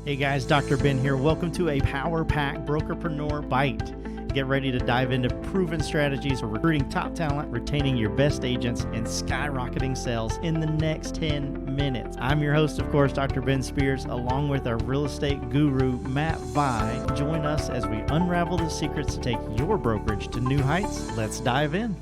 Hey guys, Dr. Ben here. Welcome to a Power Pack Brokerpreneur Byte. Get ready to dive into proven strategies for recruiting top talent, retaining your best agents, and skyrocketing sales in the next 10 minutes. I'm your host, of course, Dr. Ben Spears, along with our real estate guru, Matt Vi. Join us as we unravel the secrets to take your brokerage to new heights. Let's dive in.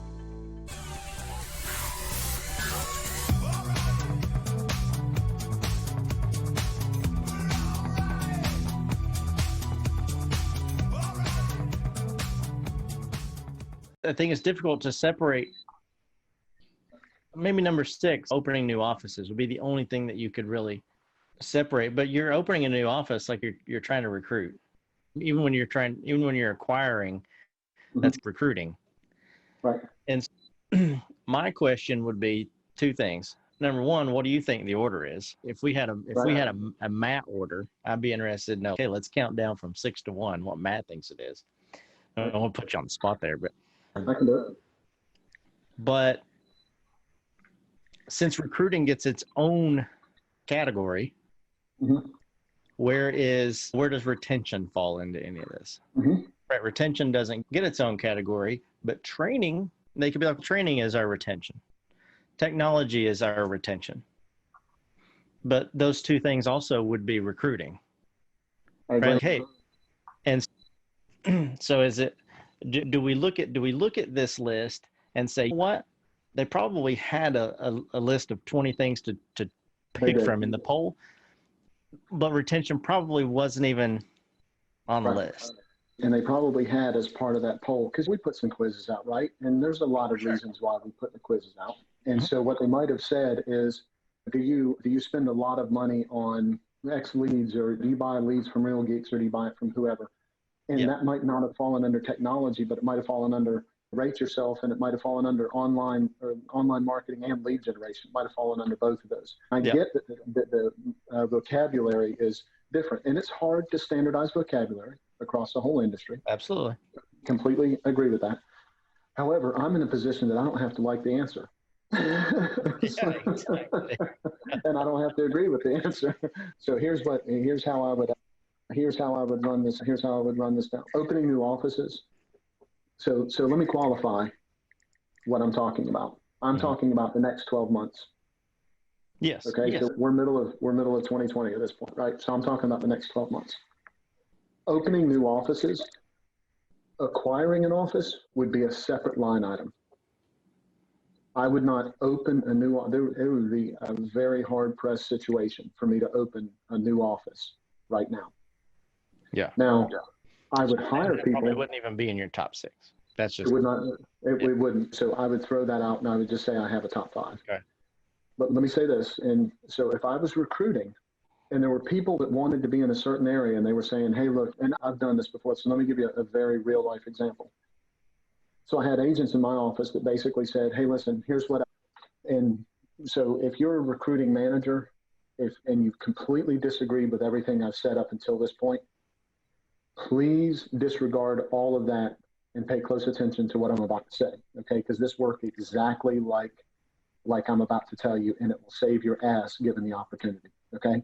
I think it's difficult to separate. Maybe number 6, opening new offices would be the only thing that you could really separate. But you're opening a new office like you're trying to recruit. Even when you're acquiring, that's recruiting. Right. And my question would be 2 things. Number 1, what do you think the order is? If we had a Matt order, I'd be interested to know. Okay, let's count down from 6 to 1. What Matt thinks it is. I don't want to put you on the spot there, but. I can do it. But since recruiting gets its own category, where does retention fall into any of this? Right, retention doesn't get its own category, but training, they could be like, training is our retention. Technology is our retention. But those 2 things also would be recruiting. Right? Hey, and so is it? Do we look at this list and say, what? They probably had a list of 20 things to pick from in the poll, but retention probably wasn't even on the list. And they probably had as part of that poll, because we put some quizzes out, right? And there's a lot of reasons why we put the quizzes out. And so what they might have said is, do you spend a lot of money on X leads, or do you buy leads from Real Geeks, or do you buy it from whoever? And that might not have fallen under technology, but it might have fallen under rate yourself, and it might have fallen under online marketing and lead generation. It might have fallen under both of those. I get that the vocabulary is different, and it's hard to standardize vocabulary across the whole industry. Absolutely. Completely agree with that. However, I'm in a position that I don't have to like the answer. Exactly. And I don't have to agree with the answer. So here's how I would run this. Here's how I would run this down. Opening new offices. So let me qualify what I'm talking about. I'm talking about the next 12 months. Yes. Okay. Yes. So we're middle of 2020 at this point, right? So I'm talking about the next 12 months. Opening new offices, acquiring an office would be a separate line item. I would not open a new. It would be a very hard-pressed situation for me to open a new office right now. Yeah. Now, I would hire people. Probably wouldn't even be in your top 6. That's just. It would not. It wouldn't. So I would throw that out, and I would just say I have a top 5. Okay. But let me say this, and so if I was recruiting, and there were people that wanted to be in a certain area, and they were saying, "Hey, look," and I've done this before, so let me give you a very real life example. So I had agents in my office that basically said, "Hey, listen, here's what," and so if you're a recruiting manager, and you've completely disagreed with everything I've said up until this point, please disregard all of that and pay close attention to what I'm about to say, okay? Because this worked exactly like I'm about to tell you, and it will save your ass given the opportunity, okay?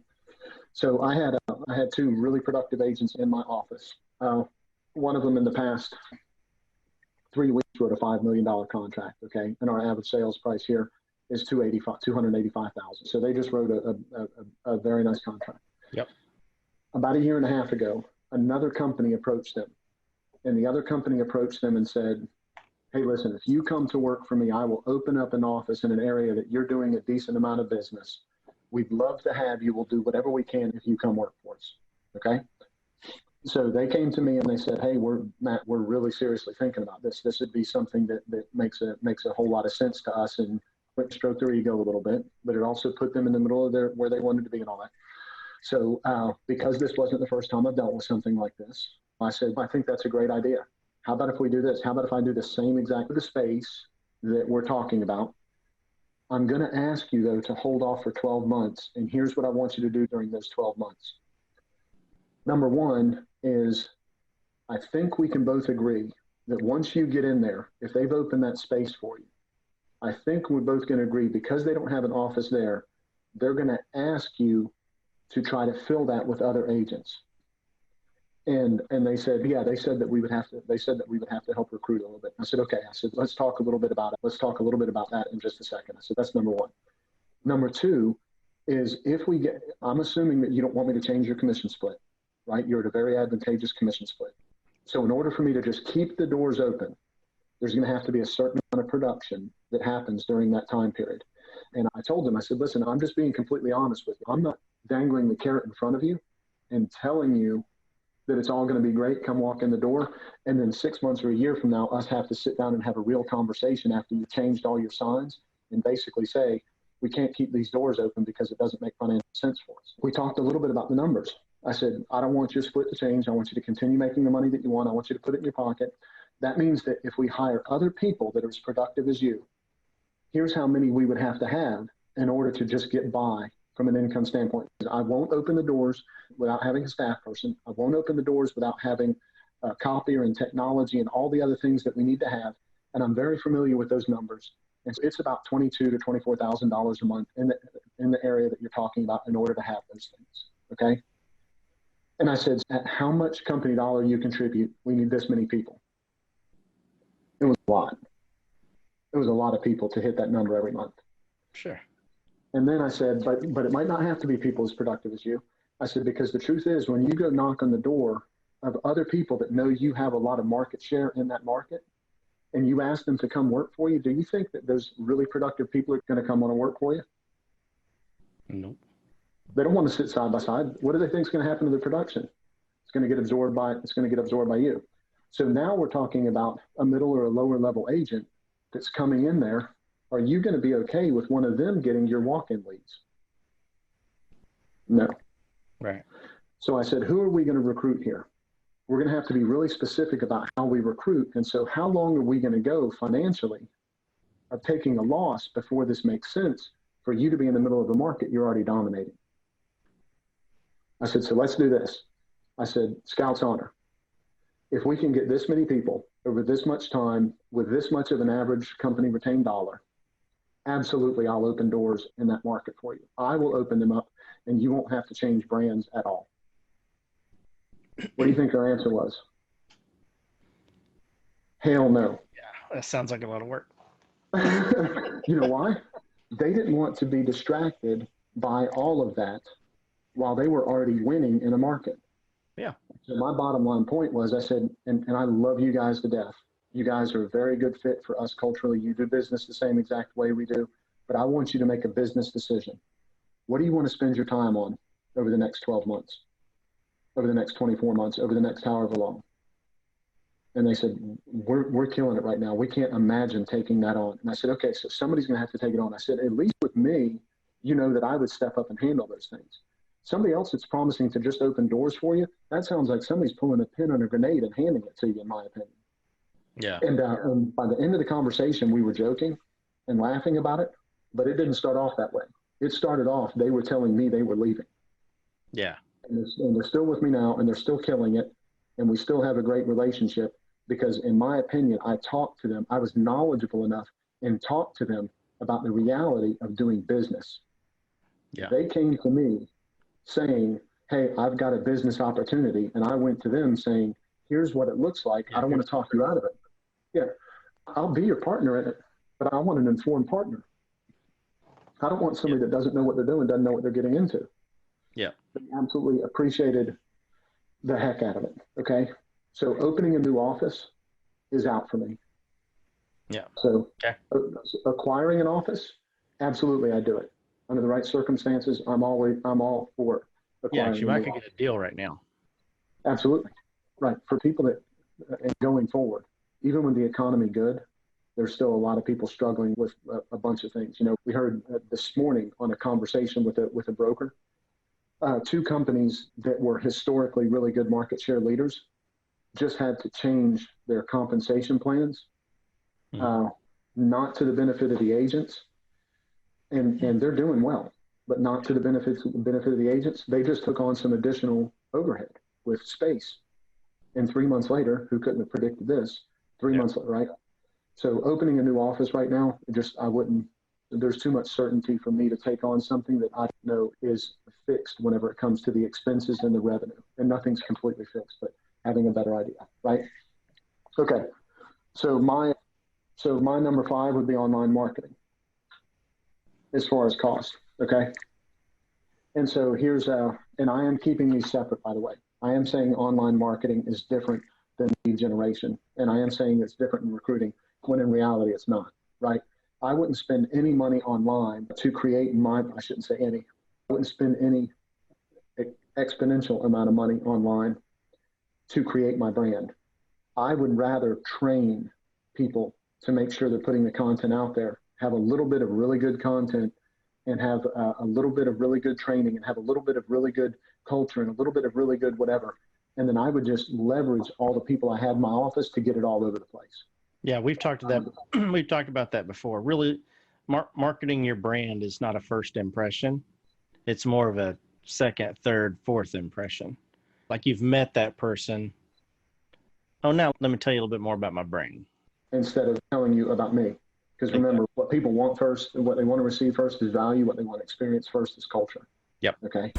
So I had 2 really productive agents in my office. One of them in the past 3 weeks wrote a $5 million contract, okay? And our average sales price here is $285,000. So they just wrote a very nice contract. Yep. About a year and a half ago, another company approached them, and the other company approached them and said, "Hey, listen, if you come to work for me, I will open up an office in an area that you're doing a decent amount of business. We'd love to have you. We'll do whatever we can if you come work for us." Okay. So they came to me and they said, "Hey, Matt, we're really seriously thinking about this. This would be something that makes a whole lot of sense to us, and stroke their ego a little bit, but it also put them in the middle of where they wanted to be and all that." So because this wasn't the first time I've dealt with something like this, I said, "I think that's a great idea. How about if we do this? How about if I do the same exact the space that we're talking about? I'm going to ask you, though, to hold off for 12 months. And here's what I want you to do during those 12 months. Number 1 is, I think we can both agree that once you get in there, if they've opened that space for you, I think we're both going to agree, because they don't have an office there, they're going to ask you to try to fill that with other agents. And they said, yeah, they said that we would have to help recruit a little bit. I said, okay. I said, let's talk a little bit about it. Let's talk a little bit about that in just a second. I said, that's number one. Number two is I'm assuming that you don't want me to change your commission split, right? You're at a very advantageous commission split. So in order for me to just keep the doors open, there's going to have to be a certain amount of production that happens during that time period. And I told them, I said, listen, I'm just being completely honest with you. I'm not dangling the carrot in front of you and telling you that it's all going to be great, come walk in the door, and then 6 months or a year from now, us have to sit down and have a real conversation after you've changed all your signs and basically say, we can't keep these doors open because it doesn't make financial sense for us. We talked a little bit about the numbers. I said, I don't want your split to change. I want you to continue making the money that you want. I want you to put it in your pocket. That means that if we hire other people that are as productive as you, here's how many we would have to have in order to just get by from an income standpoint. I won't open the doors without having a staff person. I won't open the doors without having a copier and technology and all the other things that we need to have. And I'm very familiar with those numbers. And so it's about $22,000 to $24,000 a month in the area that you're talking about in order to have those things. Okay. And I said, at how much company dollar you contribute, we need this many people. It was a lot. It was a lot of people to hit that number every month. Sure. And then I said, but it might not have to be people as productive as you. I said, because the truth is, when you go knock on the door of other people that know you have a lot of market share in that market, and you ask them to come work for you, do you think that those really productive people are going to come want to work for you? Nope. They don't want to sit side by side. What do they think is going to happen to the production? It's going to get absorbed by you. So now we're talking about a middle or a lower level agent that's coming in there. Are you going to be okay with one of them getting your walk-in leads? No. Right. So I said, who are we going to recruit here? We're going to have to be really specific about how we recruit. And so how long are we going to go financially of taking a loss before this makes sense for you to be in the middle of the market you're already dominating? I said, so let's do this. I said, Scout's honor. If we can get this many people over this much time with this much of an average company retained dollar, absolutely, I'll open doors in that market for you. I will open them up and you won't have to change brands at all. What do you think our answer was? Hell no. Yeah, that sounds like a lot of work. You know why? They didn't want to be distracted by all of that while they were already winning in a market. Yeah. So my bottom line point was, I said, and I love you guys to death. You guys are a very good fit for us culturally. You do business the same exact way we do, but I want you to make a business decision. What do you want to spend your time on over the next 12 months, over the next 24 months, over the next however long? And they said, we're killing it right now. We can't imagine taking that on. And I said, okay, so somebody's going to have to take it on. I said, at least with me, you know that I would step up and handle those things. Somebody else that's promising to just open doors for you, that sounds like somebody's pulling a pin on a grenade and handing it to you, in my opinion. Yeah. And by the end of the conversation, we were joking and laughing about it, but it didn't start off that way. It started off, they were telling me they were leaving. Yeah. And they're still with me now, and they're still killing it, and we still have a great relationship because, in my opinion, I talked to them. I was knowledgeable enough and talked to them about the reality of doing business. Yeah. They came to me saying, hey, I've got a business opportunity. And I went to them saying, here's what it looks like. I don't want to talk you out of it. Yeah, I'll be your partner in it, but I want an informed partner. I don't want somebody that doesn't know what they're doing, doesn't know what they're getting into. Yeah. They absolutely appreciated the heck out of it. Okay. So opening a new office is out for me. Yeah. So acquiring an office, absolutely, I do it. Under the right circumstances, I'm all for acquiring. Yeah, you might could get a deal right now. Absolutely. Right. For people that, and going forward, even when the economy good, there's still a lot of people struggling with a bunch of things. You know, we heard this morning on a conversation with a broker, two companies that were historically really good market share leaders just had to change their compensation plans, not to the benefit of the agents. And they're doing well, but not to the benefit of the agents. They just took on some additional overhead with space. And 3 months later, who couldn't have predicted this? 3 months later, right? So opening a new office right now, I wouldn't There's too much certainty for me to take on something that I know is fixed whenever it comes to the expenses and the revenue. And nothing's completely fixed, but having a better idea, right? Okay. So my number 5 would be online marketing as far as cost. Okay. And so and I am keeping these separate, by the way. I am saying online marketing is different than lead generation. And I am saying it's different in recruiting, when in reality it's not, right? I wouldn't spend any money online to create I shouldn't say any. I wouldn't spend any exponential amount of money online to create my brand. I would rather train people to make sure they're putting the content out there, have a little bit of really good content, and have a little bit of really good training, and have a little bit of really good culture, and a little bit of really good whatever. And then I would just leverage all the people I had in my office to get it all over the place. Yeah, we've talked about that before. Really, marketing your brand is not a first impression. It's more of a second, third, fourth impression. Like you've met that person. Oh, now let me tell you a little bit more about my brand. Instead of telling you about me. Because remember, what people want first and what they want to receive first is value. What they want to experience first is culture. Yep. Okay.